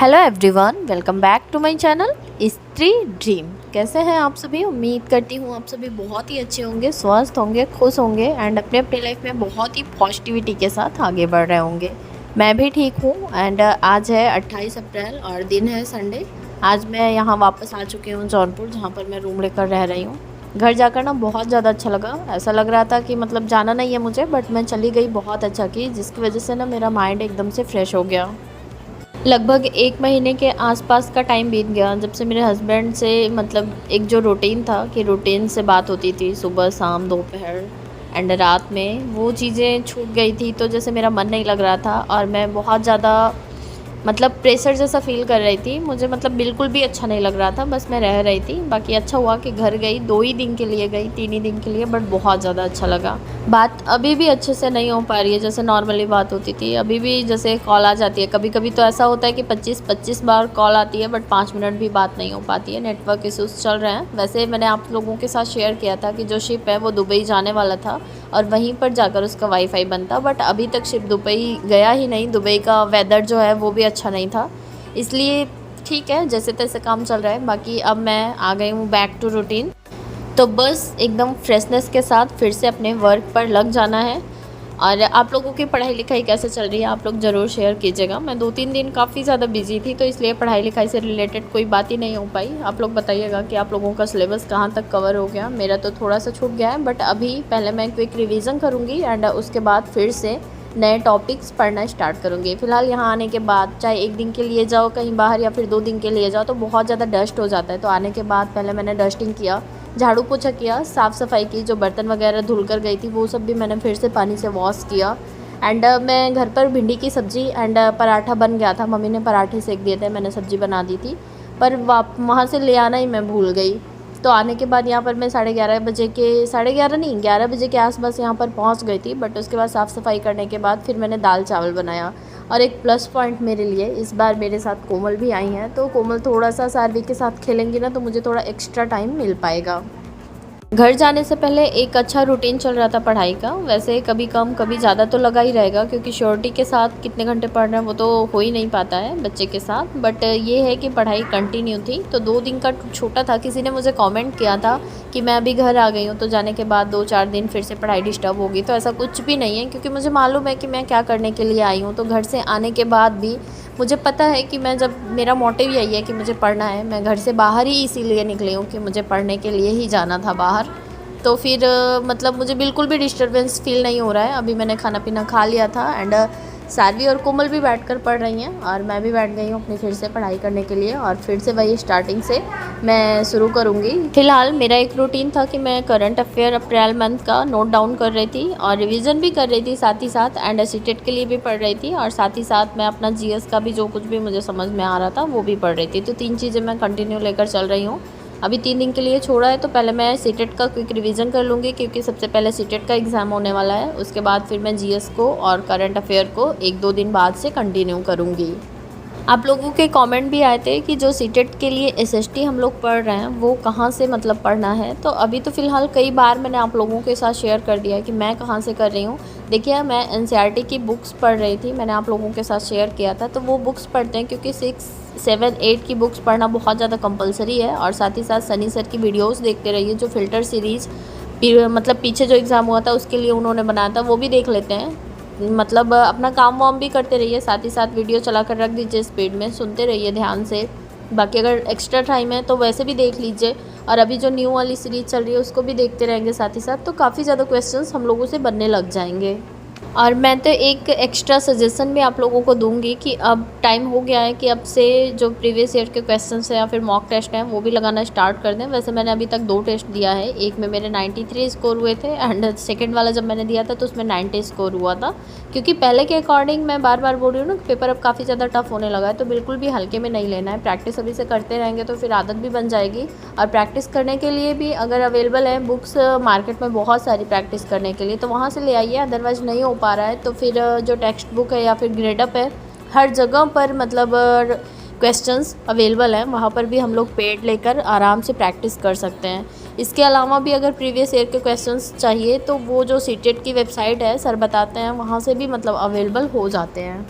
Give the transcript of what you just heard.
Hello everyone, welcome back to my channel Stree dream. कैसे हैं आप सभी? उम्मीद करती हूँ आप सभी बहुत ही अच्छे होंगे, स्वस्थ होंगे, खुश होंगे एंड अपने अपनी लाइफ में बहुत ही पॉजिटिविटी के साथ आगे बढ़ रहे होंगे। मैं भी ठीक हूँ एंड आज है 28 अप्रैल और दिन है संडे। आज मैं यहाँ वापस आ चुकी हूँ जौनपुर, जहाँ पर मैं रूम लेकर रह रही हूँ। घर जाकर ना बहुत ज़्यादा अच्छा लगा। ऐसा लग रहा था कि मतलब जाना नहीं है मुझे, बट मैं चली गई, बहुत अच्छा की, जिसकी वजह से ना मेरा माइंड एकदम से फ्रेश हो गया। लगभग 1 महीने के आसपास का टाइम बीत गया जब से मेरे हस्बैंड से मतलब एक जो रूटीन था कि रूटीन से बात होती थी सुबह शाम दोपहर एंड रात में, वो चीज़ें छूट गई थी। तो जैसे मेरा मन नहीं लग रहा था और मैं बहुत ज़्यादा मतलब प्रेशर जैसा फ़ील कर रही थी। मुझे मतलब बिल्कुल भी अच्छा नहीं लग रहा था, बस मैं रह रही थी। बाकी अच्छा हुआ कि घर गई, 2 ही दिन के लिए गई, 3 ही दिन के लिए, बट बहुत ज़्यादा अच्छा लगा। बात अभी भी अच्छे से नहीं हो पा रही है जैसे नॉर्मली बात होती थी। अभी भी जैसे कॉल आ जाती है, कभी कभी तो ऐसा होता है कि 25-25 बार कॉल आती है बट 5 मिनट भी बात नहीं हो पाती है। नेटवर्क इश्यूज चल रहे हैं। वैसे मैंने आप लोगों के साथ शेयर किया था कि जो शिप है वो दुबई जाने वाला था और वहीं पर जाकर उसका वाईफाई बनता, बट अभी तक शिप दुबई गया ही नहीं। दुबई का वेदर जो है वो भी अच्छा नहीं था, इसलिए ठीक है, जैसे तैसे काम चल रहा है। बाकी अब मैं आ गई हूँ बैक टू रूटीन, तो बस एकदम फ्रेशनेस के साथ फिर से अपने वर्क पर लग जाना है। और आप लोगों की पढ़ाई लिखाई कैसे चल रही है आप लोग ज़रूर शेयर कीजिएगा। मैं 2-3 दिन काफ़ी ज़्यादा बिजी थी, तो इसलिए पढ़ाई लिखाई से रिलेटेड कोई बात ही नहीं हो पाई। आप लोग बताइएगा कि आप लोगों का सिलेबस कहाँ तक कवर हो गया। मेरा तो थोड़ा सा छूट गया है, बट अभी पहले मैं क्विक रिवीजन करूँगी एंड उसके बाद फिर से नए टॉपिक्स पढ़ना स्टार्ट करूँगी। फ़िलहाल यहाँ आने के बाद चाहे 1 दिन के लिए जाओ कहीं बाहर या फिर 2 दिन के लिए जाओ तो बहुत ज़्यादा डस्ट हो जाता है। तो आने के बाद पहले मैंने डस्टिंग किया, झाड़ू पोछा किया, साफ़ सफाई की, जो बर्तन वगैरह धुल कर गई थी वो सब भी मैंने फिर से पानी से वॉश किया। एंड मैं घर पर भिंडी की सब्ज़ी एंड पराठा बन गया था। मम्मी ने पराठे सेक दिए थे, मैंने सब्ज़ी बना दी थी, पर वहाँ से ले आना ही मैं भूल गई। तो आने के बाद यहाँ पर मैं 11:30 बजे के 11:30 नहीं 11 बजे के आसपास यहाँ पर पहुँच गई थी। बट उसके बाद साफ़ सफाई करने के बाद फिर मैंने दाल चावल बनाया। और एक प्लस पॉइंट मेरे लिए, इस बार मेरे साथ कोमल भी आई हैं, तो कोमल थोड़ा सा सार्वी के साथ खेलेंगी ना, तो मुझे थोड़ा एक्स्ट्रा टाइम मिल पाएगा। घर जाने से पहले एक अच्छा रूटीन चल रहा था पढ़ाई का। वैसे कभी कम कभी ज़्यादा तो लगा ही रहेगा, क्योंकि श्योरिटी के साथ कितने घंटे पढ़ रहे हैं वो तो हो ही नहीं पाता है बच्चे के साथ। बट ये है कि पढ़ाई कंटिन्यू थी। तो 2 दिन का छोटा था। किसी ने मुझे कमेंट किया था कि मैं अभी घर आ गई हूँ तो जाने के बाद 2-4 दिन फिर से पढ़ाई डिस्टर्ब होगी। तो ऐसा कुछ भी नहीं है, क्योंकि मुझे मालूम है कि मैं क्या करने के लिए आई हूँ। तो घर से आने के बाद भी मुझे पता है कि मैं जब मेरा मोटिव यही है कि मुझे पढ़ना है। मैं घर से बाहर ही इसीलिए निकली हूँ कि मुझे पढ़ने के लिए ही जाना था बाहर। तो फिर मतलब मुझे बिल्कुल भी डिस्टर्बेंस फ़ील नहीं हो रहा है। अभी मैंने खाना पीना खा लिया था एंड सारवी और कोमल भी बैठकर पढ़ रही हैं और मैं भी बैठ गई हूँ अपनी फिर से पढ़ाई करने के लिए। और फिर से वही स्टार्टिंग से मैं शुरू करूँगी। फ़िलहाल मेरा एक रूटीन था कि मैं करंट अफेयर अप्रैल मंथ का नोट डाउन कर रही थी और रिवीजन भी कर रही थी साथ ही साथ, एंड सीटेट के लिए भी पढ़ रही थी, और साथ ही साथ मैं अपना जीएस का भी जो कुछ भी मुझे समझ में आ रहा था वो भी पढ़ रही थी। तो 3 चीज़ें मैं कंटिन्यू लेकर चल रही हूँ। अभी 3 दिन के लिए छोड़ा है, तो पहले मैं सीटेट का क्विक रिवीजन कर लूँगी, क्योंकि सबसे पहले सीटेट का एग्ज़ाम होने वाला है। उसके बाद फिर मैं जीएस को और करंट अफेयर को 1-2 दिन बाद से कंटिन्यू करूँगी। आप लोगों के कमेंट भी आए थे कि जो सीटेट के लिए एसएसटी हम लोग पढ़ रहे हैं वो कहाँ से मतलब पढ़ना है। तो अभी तो फ़िलहाल कई बार मैंने आप लोगों के साथ शेयर कर दिया है कि मैं कहाँ से कर रही हूँ। देखिए, मैं एनसीईआरटी की बुक्स पढ़ रही थी, मैंने आप लोगों के साथ शेयर किया था। तो वो बुक्स पढ़ते हैं, क्योंकि 6, 7, 8 की बुक्स पढ़ना बहुत ज़्यादा कंपलसरी है। और साथ ही साथ सनी सर की वीडियोज़ देखते रहिए, जो फ़िल्टर सीरीज़ मतलब पीछे जो एग्ज़ाम हुआ था उसके लिए उन्होंने बनाया था, वो भी देख लेते हैं। मतलब अपना काम वाम भी करते रहिए, साथ ही साथ वीडियो चला कर रख दीजिए स्पीड में, सुनते रहिए ध्यान से। बाकी अगर एक्स्ट्रा टाइम है तो वैसे भी देख लीजिए, और अभी जो न्यू वाली सीरीज़ चल रही है उसको भी देखते रहेंगे साथ ही साथ, तो काफ़ी ज़्यादा क्वेश्चंस हम लोगों से बनने लग जाएंगे। और मैं तो एक एक्स्ट्रा सजेशन भी आप लोगों को दूंगी कि अब टाइम हो गया है कि अब से जो प्रीवियस ईयर के क्वेश्चंस हैं या फिर मॉक टेस्ट हैं वो भी लगाना स्टार्ट कर दें। वैसे मैंने अभी तक 2 टेस्ट दिया है, एक में मेरे 93 स्कोर हुए थे एंड सेकंड वाला जब मैंने दिया था तो उसमें 90 स्कोर हुआ था। क्योंकि पहले के अकॉर्डिंग मैं बार बार बोल रही हूँ ना, पेपर अब काफ़ी ज़्यादा टफ होने लगा है, तो बिल्कुल भी हल्के में नहीं लेना है। प्रैक्टिस अभी से करते रहेंगे तो फिर आदत भी बन जाएगी। और प्रैक्टिस करने के लिए भी अगर अवेलेबल है बुक्स मार्केट में बहुत सारी प्रैक्टिस करने के लिए, तो वहाँ से ले आइए। अदरवाइज़ नहीं हो पा रहा है तो फिर जो टेक्स्ट बुक है या फिर ग्रेडअप है, हर जगह पर मतलब क्वेश्चंस अवेलेबल हैं, वहाँ पर भी हम लोग पेड लेकर आराम से प्रैक्टिस कर सकते हैं। इसके अलावा भी अगर प्रीवियस ईयर के क्वेश्चंस चाहिए तो वो जो सीटेट की वेबसाइट है सर बताते हैं, वहाँ से भी मतलब अवेलेबल हो जाते हैं।